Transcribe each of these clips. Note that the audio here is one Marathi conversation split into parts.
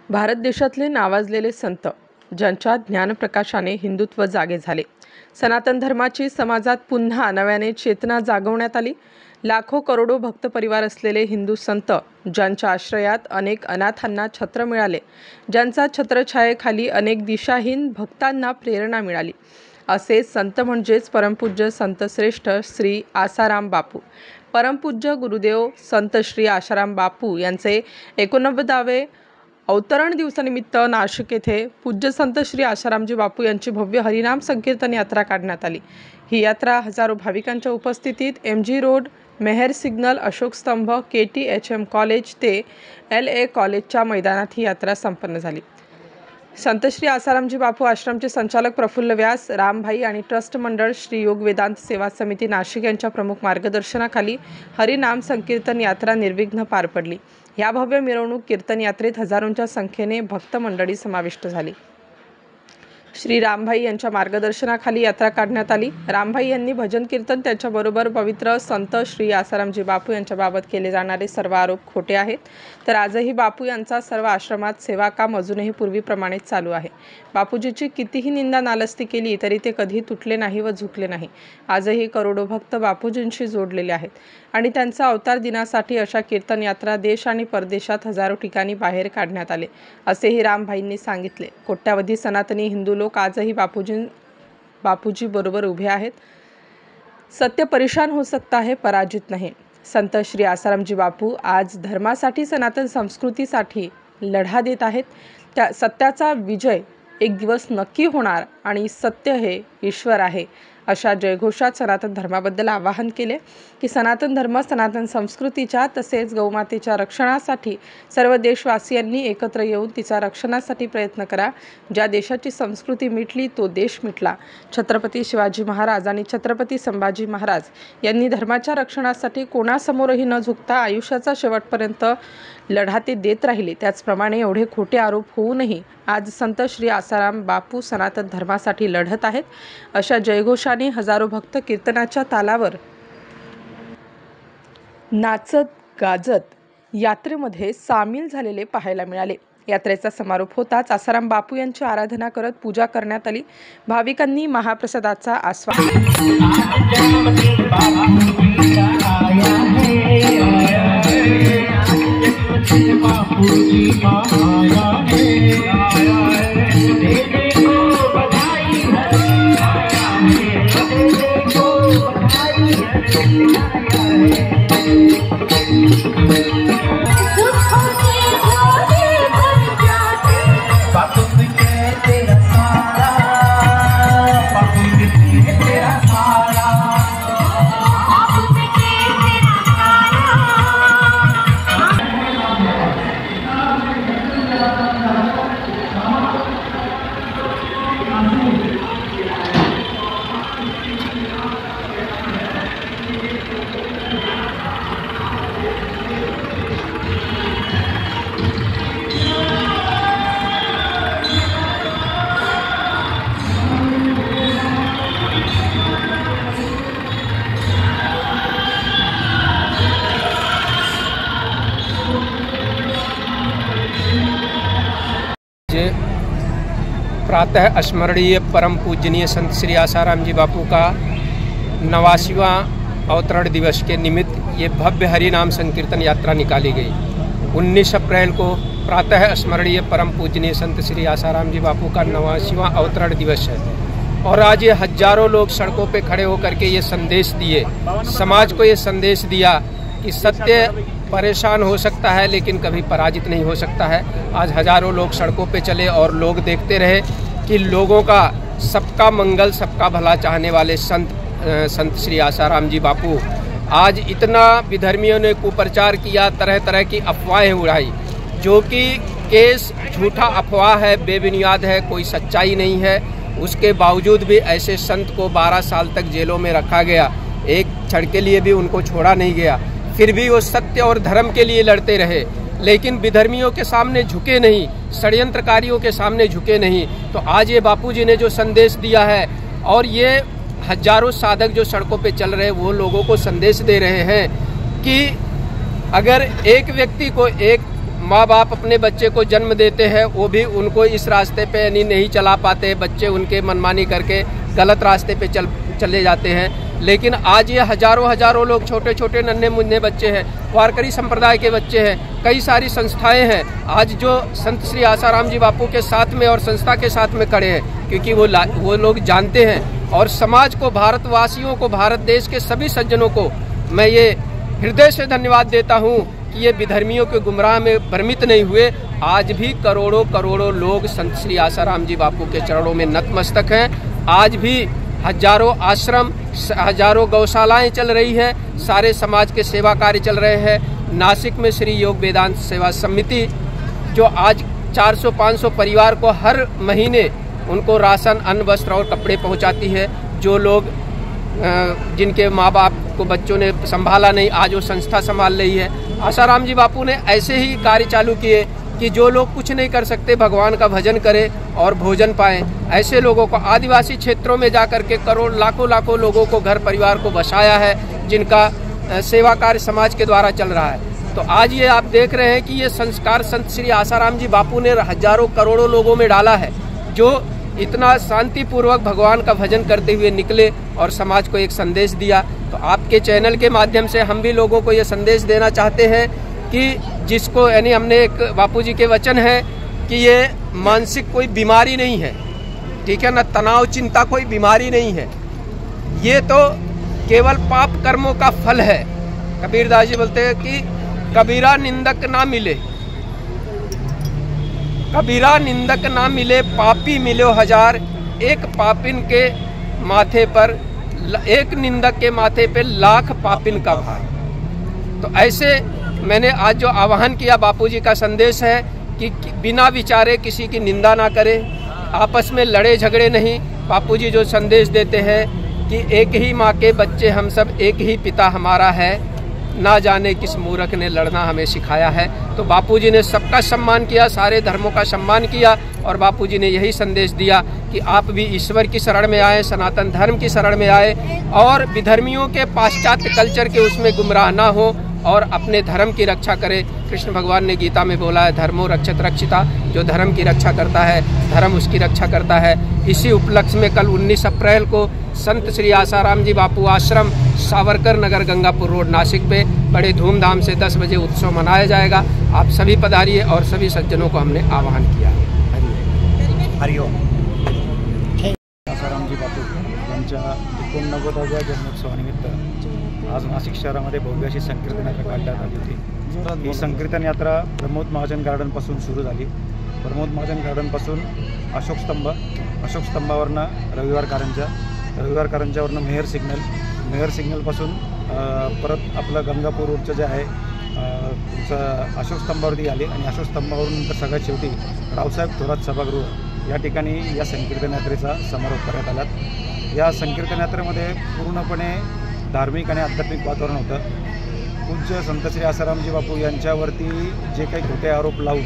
भारत देशातले नावाजलेले संत ज्यांच्या ज्ञानप्रकाशाने हिंदुत्व जागे झाले, सनातन धर्माची समाजात पुन्हा नव्याने चेतना जागवण्यात आली। लाखो करोडो भक्त परिवार असलेले हिंदू संत ज्यांच्या आश्रयात अनेक अनाथांना छत्र मिळाले, ज्यांचा छत्रछायेखाली अनेक दिशाहीन भक्तांना प्रेरणा मिळाली, असे संत म्हणजेच परमपूज्य संतश्रेष्ठ श्री आसाराम बापू। परमपूज्य गुरुदेव संत श्री आसाराम बापू यांचे 89वे अवतरण दिवसानिमित्त नाशिक येथे पूज्य संत श्री आसारामजी बापू यांची भव्य हरिनाम संकीर्तन यात्रा काढण्यात आली। ही यात्रा हजारो भाविकांच्या उपस्थितीत MG रोड, Mehar signal, Ashok Stambh, KTHM college ते LA कॉलेजच्या मैदानात ही यात्रा संपन्न झाली। संत श्री आसारामजी बापू आश्रमचे संचालक प्रफुल्ल व्यास, रामभाई आणि ट्रस्ट मंडळ श्री योग वेदांत सेवा समिती नाशिक यांच्या प्रमुख मार्गदर्शनाखाली हरिनाम संकीर्तन यात्रा निर्विघ्न पार पडली। या भव्य मिरवणूक कीर्तन यात्रेत हजारोंच्या संख्येने भक्त मंडळी समाविष्ट झाली। श्री रामभाई यांच्या मार्गदर्शनाखाली यात्रा काढण्यात आली। रामभाई यांनी भजन कीर्तन त्याच्याबरोबर पवित्र संत श्री आसारामजी बापू यांच्याबाबत केले जाणारे सर्व आरोप खोटे आहेत, तर आजही बापू यांचा सर्व आश्रमात सेवा काम अजूनही पूर्वीप्रमाणेच चालू आहे। बापूजीची कितीही निंदा नालस्ती केली तरी ते कधी तुटले नाही व झुकले नाही। आजही करोडो भक्त बापूजींशी जोडलेले आहेत आणि त्यांचा अवतार दिनासाठी अशा कीर्तन यात्रा देश आणि परदेशात हजारो ठिकाणी बाहेर काढण्यात आले, असेही रामभाईंनी सांगितले। कोट्यावधी सनातनी हिंदू लोक आजही बापूजी बरोबर उभे आहेत। सत्य परेशान हो सकता है, पराजित नहीं। संत श्री आसारामजी बापू आज धर्मासाठी, सनातन संस्कृतीसाठी लढा देत आहेत। त्या सत्याचा विजय एक दिवस नक्की होणार आणि सत्य हे ईश्वर आहे, अशा जयघोषात सनातन धर्माबद्दल आवाहन केले की सनातन धर्म, सनातन संस्कृतीच्या तसेच गौमातेच्या रक्षणासाठी सर्व देशवासियांनी एकत्र येऊन तिच्या रक्षणासाठी प्रयत्न करा। ज्या देशाची संस्कृती मिटली तो देश मिटला। छत्रपती शिवाजी महाराज आणि छत्रपती संभाजी महाराज यांनी धर्माच्या रक्षणासाठी कोणासमोरही न झुकता आयुष्याचा शेवटपर्यंत लढा ते देत राहिले। त्याचप्रमाणे एवढे खोटे आरोप होऊनही आज संत श्री आसाराम बापू सनातन धर्मासाठी लढत आहेत। अशा जयघोषाने हजारो भक्त कीर्तनाच्या तालावर नाचत गाजत यात्रेमध्ये सामील झालेले पाहायला मिळाले। यात्रेचा समारोप होताच आसाराम बापू यांची आराधना करत पूजा करण्यात आली। भाविकांनी महाप्रसादाचा आस्वाद प्रातः स्मरणीय परम पूजनीय संत श्री आसाराम जी बापू का 89वां अवतरण दिवस के निमित्त ये भव्य हरिनाम संकीर्तन यात्रा निकाली गई। 19 अप्रैल को प्रातः स्मरणीय परम पूजनीय संत श्री आसाराम जी बापू का 89वां अवतरण दिवस है और आज ये हजारों लोग सड़कों पे खड़े होकर के ये संदेश दिए, समाज को ये संदेश दिया कि सत्य परेशान हो सकता है लेकिन कभी पराजित नहीं हो सकता है। आज हजारों लोग सड़कों पे चले और लोग देखते रहे कि लोगों का सबका मंगल, सबका भला चाहने वाले संत श्री आसाराम जी बापू आज इतना विधर्मियों ने कुप्रचार किया, तरह तरह की अफवाहें उड़ाई, जो कि केस झूठा अफवाह है, बेबुनियाद है, कोई सच्चाई नहीं है। उसके बावजूद भी ऐसे संत को 12 साल तक जेलों में रखा गया, एक क्षण के लिए भी उनको छोड़ा नहीं गया। फिर भी वो सत्य और धर्म के लिए लड़ते रहे, लेकिन विधर्मियों के सामने झुके नहीं, षड्यंत्रकारियों के सामने झुके नहीं। तो आज ये बापूजी ने जो संदेश दिया है और ये हजारों साधक जो सड़कों पे चल रहे वो लोगों को संदेश दे रहे हैं कि अगर एक व्यक्ति को, एक माँ बाप अपने बच्चे को जन्म देते हैं वो भी उनको इस रास्ते पे यानी नहीं चला पाते, बच्चे उनके मनमानी करके गलत रास्ते पे चले जाते हैं। लेकिन आज ये हजारों लोग, छोटे छोटे नन्हे मुन्ने बच्चे हैं, वारकरी संप्रदाय के बच्चे हैं, कई सारी संस्थाएं हैं आज जो संत श्री आसाराम जी बापू के साथ में और संस्था के साथ में खड़े हैं, क्योंकि वो लोग जानते हैं। और समाज को, भारतवासियों को, भारत देश के सभी सज्जनों को मैं ये हृदय से धन्यवाद देता हूँ कि ये विधर्मियों के गुमराह में भ्रमित नहीं हुए। आज भी करोड़ों लोग संत श्री आसाराम जी बापू के चरणों में नतमस्तक हैं। आज भी हजारों आश्रम, हजारों गौशालाएं चल रही है, सारे समाज के सेवा कार्य चल रहे हैं। नासिक में श्री योग वेदांत सेवा समिति जो आज 400-500 परिवार को हर महीने उनको राशन, अन्न, वस्त्र और कपड़े पहुंचाती है। जो लोग जिनके माँ बाप को बच्चों ने संभाला नहीं, आज वो संस्था संभाल रही है। आसाराम जी बापू ने ऐसे ही कार्य चालू किए कि जो लोग कुछ नहीं कर सकते भगवान का भजन करें और भोजन पाएं। ऐसे लोगों को आदिवासी क्षेत्रों में जाकर के लाखों लोगों को, घर परिवार को बसाया है, जिनका सेवा कार्य समाज के द्वारा चल रहा है। तो आज ये आप देख रहे हैं कि ये संस्कार संत श्री आसाराम जी बापू ने हजारों करोड़ों लोगों में डाला है, जो इतना शांतिपूर्वक भगवान का भजन करते हुए निकले और समाज को एक संदेश दिया। तो आपके चैनल के माध्यम से हम भी लोगों को ये संदेश देना चाहते हैं कि जिसको, यानी हमने एक बापूजी के वचन है कि ये मानसिक कोई बीमारी नहीं है, ठीक है ना, तनाव चिंता कोई बीमारी नहीं है, ये तो केवल पाप कर्मों का फल है। कबीरदास जी बोलते हैं कि कबीरा निंदक ना मिले, कबीरा निंदक ना मिले, पापी मिलो हजार, एक पापिन के माथे पर, एक निंदक के माथे पे लाख पापिन का भार। तो ऐसे मैंने आज जो आह्वान किया, बापूजी का संदेश है कि बिना विचारे किसी की निंदा ना करें, आपस में लड़े झगड़े नहीं। बापूजी जो संदेश देते हैं कि एक ही माँ के बच्चे हम सब, एक ही पिता हमारा है, ना जाने किस मूर्ख ने लड़ना हमें सिखाया है। तो बापूजी ने सबका सम्मान किया, सारे धर्मों का सम्मान किया, और बापूजी ने यही संदेश दिया कि आप भी ईश्वर की शरण में आए, सनातन धर्म की शरण में आए, और विधर्मियों के पाश्चात्य कल्चर के उसमें गुमराह ना हो और अपने धर्म की रक्षा करें। कृष्ण भगवान ने गीता में बोला है, धर्मो रक्षत रक्षिता, जो धर्म की रक्षा करता है धर्म उसकी रक्षा करता है। इसी उपलक्ष्य में कल 19 अप्रैल को संत श्री आसाराम जी बापू आश्रम, सावरकर नगर, गंगापुर रोड, नासिक पे बड़े धूमधाम से 10 बजे उत्सव मनाया जाएगा। आप सभी पधारिए और सभी सज्जनों को हमने आह्वान किया है। हरिओम। आसाराम जी बापू यांच्या 89व्या जन्मोत्सवानिमित्त आज नाशिक शहरामध्ये भव्य अशी संकीर्तन यात्रा काढण्यात आली होती। ही संकीर्तन यात्रा प्रमोद महाजन गार्डनपासून सुरू झाली। प्रमोद महाजन गार्डनपासून अशोक स्तंभावरनं रविवार कारंजावरनं मेहर सिग्नलपासून परत आपलं गंगापूर रोडचं जे आहे तुमचं अशोक स्तंभावरती आले आणि अशोक स्तंभावरून नंतर सगळ्यात शेवटी रावसाहेब थोरात सभागृह या ठिकाणी या संकीर्तन यात्रेचा समारोप करण्यात आला। या संकीर्तन यात्रेमध्ये पूर्णपणे धार्मिक आणि आध्यात्मिक वातावरण होतं। पूज्य संत श्री आसारामजी बापू यांच्यावरती जे काही खोटे आरोप लावून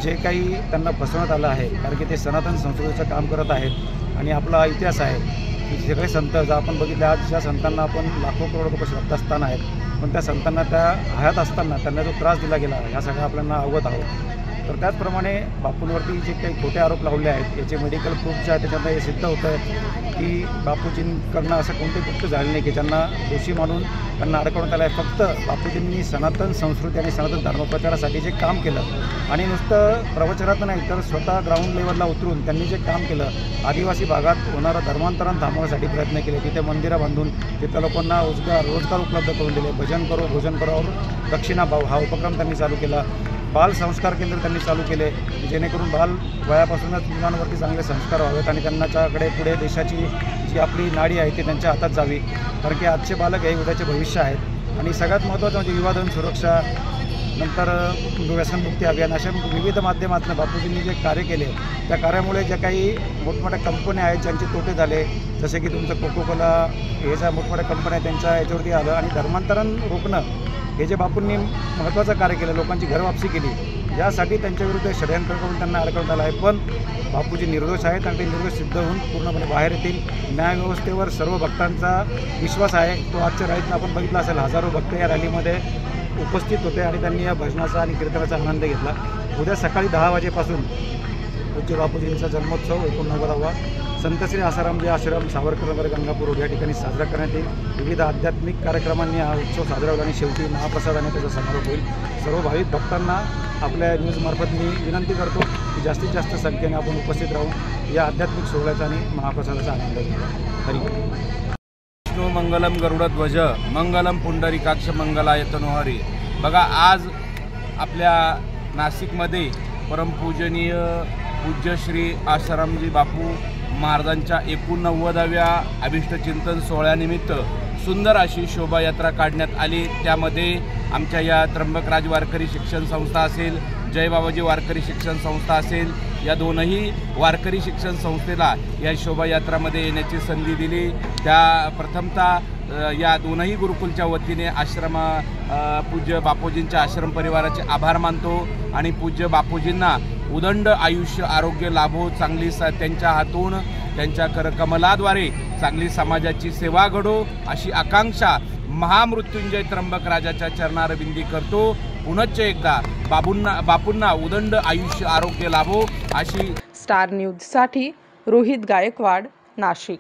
जे काही त्यांना फसवण्यात आलं आहे, कारण की ते सनातन संस्कृतीचं काम करत आहेत आणि आपला इतिहास आहे की सगळे संत जर आपण बघितले, आज ज्या संतांना आपण लाखो करोड रुपये श्रद्धास्थान आहेत, पण त्या संतांना त्या हयात असताना त्यांना जो त्रास दिला गेला ह्या सगळ्या आपल्याला अवगत आहोत। तर त्याचप्रमाणे बापूंवरती जे काही खोटे आरोप लावले आहेत याचे मेडिकल प्रूफ जे आहे त्याच्यामध्ये हे सिद्ध होतं की बापूजींकडनं असं कोणते कृत्य झाले नाही की त्यांना दोषी मानून त्यांना अडकवण्यात आलं आहे। फक्त बापूजींनी सनातन संस्कृती आणि सनातन धर्मप्रचारासाठी जे काम केलं आणि नुसतं प्रवचनात नाही तर स्वतः ग्राउंड लेवलला उतरून त्यांनी जे काम केलं, आदिवासी भागात होणारं धर्मांतरण थांबवण्यासाठी प्रयत्न केले, तिथे मंदिरं बांधून तिथल्या लोकांना रोजगार उपलब्ध करून दिले, भजन करो भोजन करो और दक्षिणा भाव हा उपक्रम त्यांनी चालू केला। बाल संस्कार केंद्र त्यांनी चालू केले जेणेकरून बाल वयापासूनच मुलांवरती चांगले संस्कार व्हावेत आणि त्यांच्याकडे पुढे देशाची जी आपली नाडी आहे ती त्यांच्या हातात जावी, कारण की आजचे बालक हे उद्याचे भविष्य आहेत। आणि सगळ्यात महत्त्वाचं म्हणजे विवादन सुरक्षा, नंतर व्यसनमुक्ती अभियान, अशा विविध माध्यमातून बापूजींनी जे कार्य केले त्या कार्यामुळे ज्या काही मोठमोठ्या कंपन्या आहेत ज्यांचे तोटे झाले, जसे की तुमचं कोकोकोला हे ज्या मोठमोठ्या कंपन्या त्यांच्या याच्यावरती आलं आणि धर्मांतरण रोखणं हे जे बापूंनी महत्त्वाचं कार्य केलं, लोकांची घरवापसी केली, यासाठी त्यांच्याविरुद्ध षडयंत्र करून त्यांना अडकवण्यात आलं आहे। पण बापूजी निर्दोष आहेत आणि ते निर्दोष सिद्ध होऊन पूर्णपणे बाहेर येतील। न्यायव्यवस्थेवर सर्व भक्तांचा विश्वास आहे। तो आजच्या रॅलीत आपण बघितला असेल, हजारो भक्त या रॅलीमध्ये उपस्थित होते आणि त्यांनी या भजनाचा आणि कीर्तनाचा आनंद घेतला. उद्या सकाळी 10 वाजेपासून पूज्य बापूजींचा जन्मोत्सव 89वा संत श्री आसारामजी आश्रम सावरकरनगर गंगापूर रोड या ठिकाणी साजरा करण्यात येईल. विविध आध्यात्मिक कार्यक्रमांनी हा उत्सव साजरा होईल आणि शेवटी महाप्रसादाने त्याचा समारोप होईल. सर्व भाविक भक्तांना आपल्या न्यूजमार्फत मी विनंती करतो की जास्तीत जास्त संख्येने आपण उपस्थित राहून या आध्यात्मिक सोहळ्याचा आणि महाप्रसादाचा आनंद घ्यावा. हरी विष्णू मंगलम गरुडध्वज मंगलम पुंडरीकाक्ष मंगलाय तनोहरी. बघा, आज आपल्या नाशिकमध्ये परमपूजनीय पूज्य श्री आसारामजी बापू महाराजांच्या 89व्या अभिष्टचिंतन सोहळ्यानिमित्त सुंदर अशी शोभायात्रा काढण्यात आली. त्यामध्ये आमच्या या त्र्यंबकराज वारकरी शिक्षण संस्था असेल, जय बाबाजी वारकरी शिक्षण संस्था असेल, या दोनही वारकरी शिक्षण संस्थेला या शोभायात्रामध्ये येण्याची संधी दिली. त्या प्रथमतः या दोनही गुरुकुलच्या वतीने पूज्य बापूजींच्या आश्रम परिवाराचे आभार मानतो आणि पूज्य बापूजींना उदंड आयुष्य आरोग्य लाभो, चांगली त्यांच्या हातून त्यांच्या करकमलाद्वारे चांगली समाजाची सेवा घडो अशी आकांक्षा महामृत्युंजय त्र्यंबक राजाच्या चरणारविंदी करतो. पुनश्च एकदा बापूंना उदंड आयुष्य आरोग्य लाभो अशी. स्टार न्यूजसाठी रोहित गायकवाड, नाशिक.